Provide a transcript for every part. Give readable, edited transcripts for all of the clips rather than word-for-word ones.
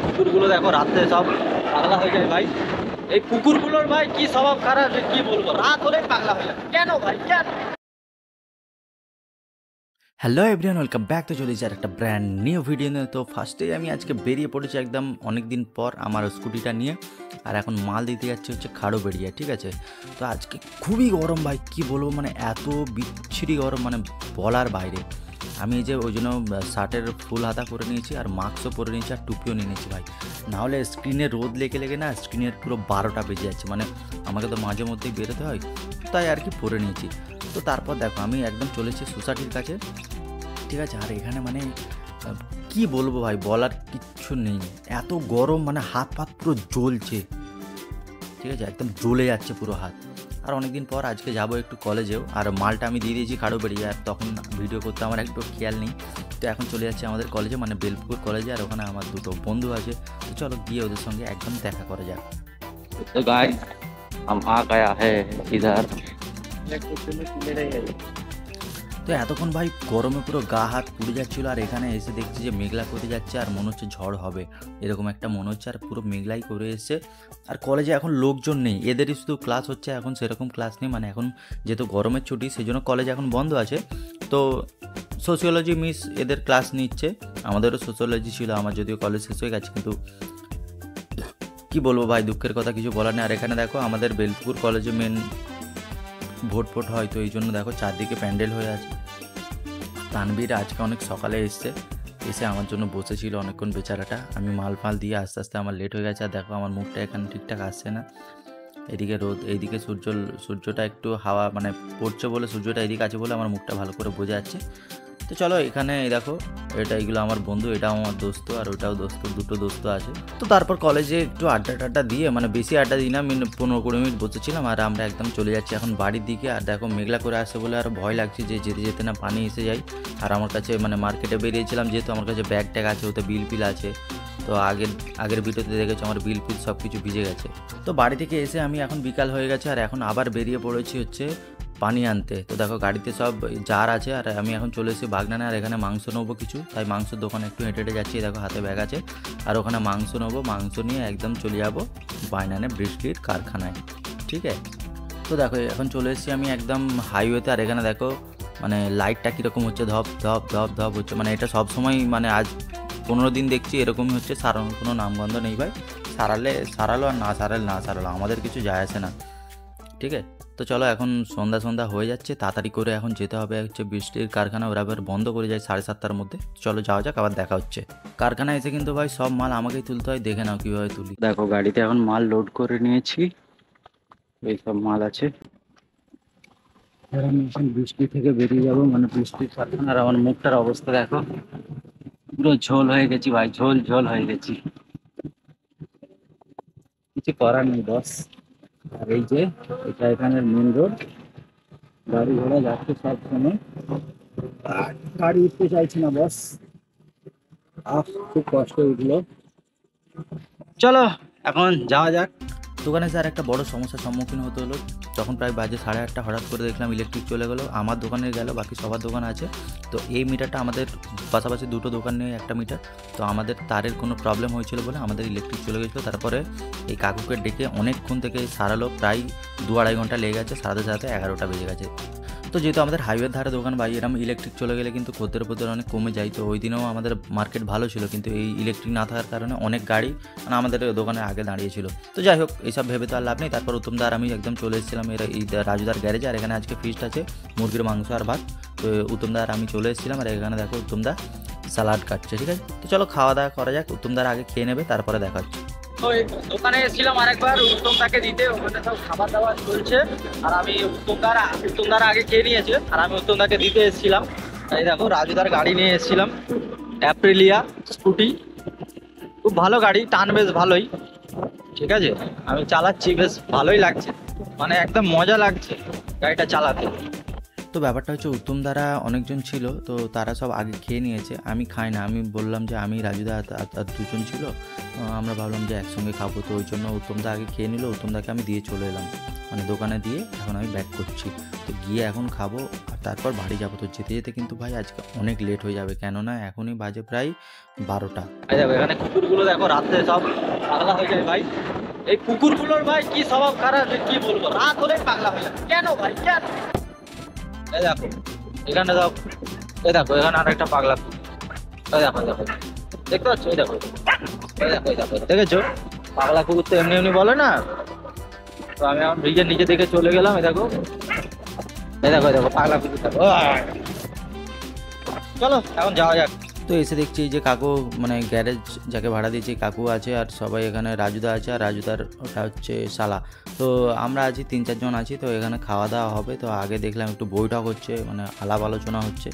কুকুরগুলো দেখো রাত্রে সব পাগলা হয়ে যায় ভাই। এই কুকুরগুলোর ভাই কি স্বভাব খারাপ যে কি বলবো, রাত হলে পাগলা হয়ে যায়। কেন ভাই কেন? Hello everyone, welcome back. তো চলেছি আর একটা ব্র্যান্ড নিউ ভিডিও নিয়ে। তো ফার্স্টেই আমি আজকে বেরিয়ে পড়েছি একদম অনেক দিন পর আমার স্কুটিটা নিয়ে, আর এখন মাল দিতে যাচ্ছি হচ্ছে খাড়োবেড়িয়া, ঠিক আছে। তো আজকে খুবই গরম ভাই, কি বলবো, মানে এত বিচ্ছিরি গরম, মানে বলার বাইরে। আমি এই যে ওই জন্য শার্টের ফুল হাতা করে নিয়েছি আর মাস্কও পরে নিয়েছি আর টুপিও নিয়ে নিয়েছি ভাই, নাহলে স্ক্রিনে রোদ লেগে লেগে না স্ক্রিনের পুরো 12টা বেজে যাচ্ছে, মানে আমাকে তো মাঝে মধ্যেই বেরোতে হয়, তাই আর কি পরে নিয়েছি। তো তারপর দেখো আমি একদম চলেছি সোসাইটির কাছে, ঠিক আছে। আর এখানে মানে কি বলবো ভাই, বলার কিচ্ছু নেই, এত গরম, মানে হাত পাত পুরো জ্বলছে, ঠিক আছে, একদম জ্বলে যাচ্ছে পুরো হাত। আর অনেকদিন পর আজকে যাব একটু কলেজেও, আর মালটা আমি দিয়ে দিয়েছি খাড়োবেড়িয়া, আর তখন ভিডিও করতে আমার একটু খেয়াল নেই। তো এখন চলে যাচ্ছে আমাদের কলেজে, মানে বেলপুকুর কলেজে, আর ওখানে আমার দুটো বন্ধু আছে। তো চলো গিয়ে ওদের সঙ্গে একদম দেখা করা যাক। तो गाइस हम आ गया है इधर। তো এতক্ষণ ভাই গরমে পুরো গা হাত পুড়ে যাচ্ছিলো, আর এখানে এসে দেখছি যে মেঘলা করে যাচ্ছে, আর মনে হচ্ছে ঝড় হবে এরকম একটা মনে হচ্ছে, আর পুরো মেঘলাই করে এসছে। আর কলেজে এখন লোকজন নেই, এদেরই শুধু ক্লাস হচ্ছে, এখন সেরকম ক্লাস নেই, মানে এখন যেহেতু গরমের ছুটি সেই জন্য কলেজ এখন বন্ধ আছে। তো সোশিওলজি মিস এদের ক্লাস নিচ্ছে, আমাদেরও সোশিওলজি ছিল, আমার যদিও কলেজ শেষ হয়ে গেছে, কিন্তু কি বলবো ভাই, দুঃখের কথা কিছু বলার নেই। আর এখানে দেখো আমাদের বেলপুকুর কলেজে মেন ভোট হয়, তো এই জন্য দেখো চারদিকে প্যান্ডেল হয়ে আছে। তানবীর আজকে অনেক সকালে এসে আমার জন্য বসেছিল অনেকক্ষণ বেচারাটা। আমি মাল ফাল দিয়ে আস্তে আস্তে আমার লেট হয়ে গেছে, আর দেখো আমার মুখটা এখানে ঠিকঠাক আসছে না, এদিকে রোদ, এইদিকে সূর্যটা একটু হাওয়া মানে পড়ছে বলে, সূর্যটা এদিকে আছে বলে আমার মুখটা ভালো করে বোঝা যাচ্ছে। তো চলো এখানে দেখো, এইগুলো আমার বন্ধু, এটাও আমার দোস্ত আর ওটাও দোস্ত, দুটো দোস্ত আছে। তো তারপর কলেজে একটু আড্ডা টাড্ডা দিয়ে, মানে বেশি আড্ডা দিই না, 15-20 মিনিট বসেছিলাম, আর আমরা একদম চলে যাচ্ছি এখন বাড়ির দিকে। আর দেখো মেঘলা করে আসছে বলে আর ভয় লাগছে যে যেতে যেতে না পানি এসে যায়। আর আমার কাছে মানে মার্কেটে বেরিয়েছিলাম যেহেতু, আমার কাছে ব্যাগ ট্যাগ আছে, ওতে বিল আছে। তো আগের ভিডিওতে দেখেছো আমার বিল সব কিছু ভিজে গেছে। তো বাড়ি থেকে এসে আমি এখন বিকাল হয়ে গেছে, আর এখন আবার বেরিয়ে পড়েছি হচ্ছে পানি আনতে। তো দেখো গাড়িতে সব জার আছে, আর আমি এখন চলে এসেছি বাগনানে, আর এখানে মাংস নেবো কিছু, তাই মাংসের দোকানে একটু হেঁটে হেঁটে যাচ্ছি। দেখো হাতে ব্যাগ আছে, আর ওখানে মাংস নেবো, মাংস নিয়ে একদম চলে যাবো বাইনানে বৃষ্টির কারখানায়, ঠিক আছে। তো দেখো এখন চলে এসেছি আমি একদম হাইওয়েতে, আর এখানে দেখো মানে লাইটটা কীরকম হচ্ছে, ধপ ধপ ধপ ধপ হচ্ছে, মানে এটা সবসময় মানে আজ 15 দিন দেখছি এরকমই হচ্ছে, সারানোর কোনো নামগন্ধ নেই ভাই। সারালো আর না সারালো আমাদের কিছু যায় আসে না, ঠিক আছে। তো চলো এখন সন্ধ্যা হয়ে যাচ্ছে, তাড়াতাড়ি করে এখন যেতে হবে হচ্ছে বৃষ্টির কারখানা, ওরা আবার বন্ধ করে যায় 7:30টার মধ্যে। চলো যাওয়া যাক, আবার দেখা হচ্ছে। কারখানায় এসে কিন্তু ভাই সব মাল আমাকেই তুলতে হয়, দেখে নাও কীভাবে তুলি। দেখো গাড়িতে এখন মাল লোড করে নিয়েছি, এইসব মাল আছে। আমি এখন বৃষ্টি থেকে বেরিয়ে যাবো, মানে বৃষ্টির কারখানার আমার মুখটার অবস্থা দেখো, পুরো ঝোল হয়ে গেছি ভাই, ঝোল হয়ে গেছি, কিছু করার নেই বস। আর এই যে এটা এখানের মেন রোড, গাড়ি ঘোড়া যাচ্ছে সব সময়, আর গাড়ি উঠতে চাইছি না বস, খুব কষ্ট উঠলো। চলো এখন যাওয়া যাক। দোকানে স্যার একটা বড় সমস্যার সম্মুখীন হতে হলো, যখন প্রায় বাজে 8:30, হঠাৎ করে দেখলাম ইলেকট্রিক চলে গেলো। আমার দোকানে গেল, বাকি সবার দোকান আছে। তো এই মিটারটা আমাদের পাশাপাশি দুটো দোকান নিয়ে একটা মিটার, তো আমাদের তারের কোনো প্রবলেম হয়েছিল বলে আমাদের ইলেকট্রিক চলে গেছিলো। তারপরে এই কাকুকে ডেকে অনেকক্ষণ থেকে সারালো, প্রায় 2-2.5 ঘন্টা লেগে গেছে, সারাতে 11টা বেজে গেছে। তো যেহেতু আমাদের হাইওয়ের ধারে দোকান ভাই, এরকম ইলেকট্রিক চলে গেলে কিন্তু খদ্দের অনেক কমে যায়। তো ওই দিনেও আমাদের মার্কেট ভালো ছিল, কিন্তু এই ইলেকট্রিক না থাকার কারণে অনেক গাড়ি মানে আমাদের দোকানের আগে দাঁড়িয়েছিল। তো যাই হোক, এইসব ভেবে তো আর লাভ নেই। তারপর উত্তমদার আমি একদম চলে এসেছিলাম এই রাজুদার গ্যারেজে, আর এখানে আজকে ফিস্ট আছে, মুরগির মাংস আর ভাত। তো উত্তমদার আমি চলে এসেছিলাম, আর এখানে দেখো উত্তমদা সালাড কাটছে, ঠিক আছে। তো চলো খাওয়া দাওয়া করা যাক, উত্তমদার আগে খেয়ে নেবে, তারপরে দেখা হচ্ছে। তো দোকানে এসেছিলাম আরেকবার উত্তমদাকে দিতে, ওখানে সব খাবার দাবার চলছে, আর আমি উত্তমদার আগে খেয়ে নিয়েছে, আর আমি উত্তমদাকে দিতে এসেছিলাম। এই দেখো রাজুদার গাড়ি নিয়ে এসেছিলাম, অ্যাপ্রিলিয়া স্কুটি, খুব ভালো গাড়ি, টান বেশ ভালোই, ঠিক আছে। আমি চালাচ্ছি, বেশ ভালোই লাগছে, মানে একদম মজা লাগছে গাড়িটা চালাতে। তো ব্যাপারটা হচ্ছে উত্তমদারা অনেকজন ছিল, তো তারা সব আগে খেয়ে নিয়েছে, আমি খাই না। আমি বললাম যে আমি রাজুদা আর দুজন ছিল, আমরা ভাবলাম যে একসঙ্গে খাবো, তো ওই জন্য উত্তমদা আগে খেয়ে নিল, উত্তমদাকে আমি দিয়ে চলে এলাম। মানে দোকানে দিয়ে এখন আমি ব্যাক করছি। তো গিয়ে এখন খাবো আর তারপর বাড়ি যাবো। তো যেতে যেতে কিন্তু ভাই আজকে অনেক লেট হয়ে যাবে, কেননা এখনই বাজে প্রায় 12টা। দেখো এখানে কুকুরগুলো দেখো রাত্রে সব পাগলা হয়ে যায় ভাই। এই কুকুরগুলোর ভাই কি স্বভাব খারাপ যে কি বলবো, রাত হলেই পাগলা হয়ে যায় কেন ভাই কেন। এই দেখো এখানে সব, এই দেখো এখানে আরেকটা পাগলা কুকুর। এই দেখো দেখো দেখতে পাচ্ছ, এই দেখো এই দেখো এই দেখো দেখেছো, পাগলা কুকুর তো এমনি এমনি বলে না। তো আমি এখন ব্রিজের নিচে দিকে চলে গেলাম। এই দেখো এই দেখো এই দেখো পাগলা কুকুর দেখো। চলো এখন যাওয়া যাক। তো এসে দেখছি যে কাকু মানে গ্যারেজ যাকে ভাড়া দিয়েছি কাকু আছে, আর সবাই এখানে রাজুদা আছে, আর রাজুদার ওটা হচ্ছে শালা। তো আমরা আছি 3-4 জন আছি। তো এখানে খাওয়া দাওয়া হবে। তো আগে দেখলাম একটু বৈঠক হচ্ছে, মানে আলাপ আলোচনা হচ্ছে।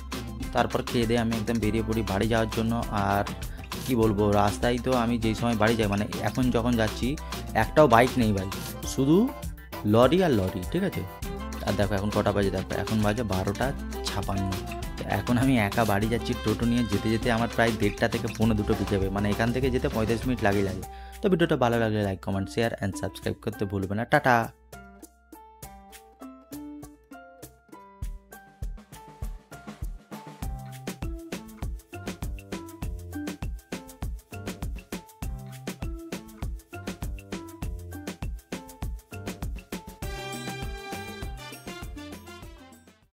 তারপর খেয়ে দিয়ে আমি একদম বেরিয়ে পড়ি বাড়ি যাওয়ার জন্য। আর কি বলবো, রাস্তায় তো আমি যেই সময় বাড়ি যাই, মানে এখন যখন যাচ্ছি একটাও বাইক নেই ভাই, শুধু লরি আর লরি, ঠিক আছে। আর দেখো এখন কটা বাজে, দেখো এখন বাজে 12:56। এখন আমি একা বাড়ি যাচ্ছি টোটো নিয়ে, যেতে যেতে আমার প্রায় 1:30 থেকে 1:45 বেজে যাবে, মানে এখান থেকে যেতে 35 মিনিট লাগে। তো ভিডিওটা ভালো লাগলে like comment share and subscribe করতে ভুলবে না। টাটা।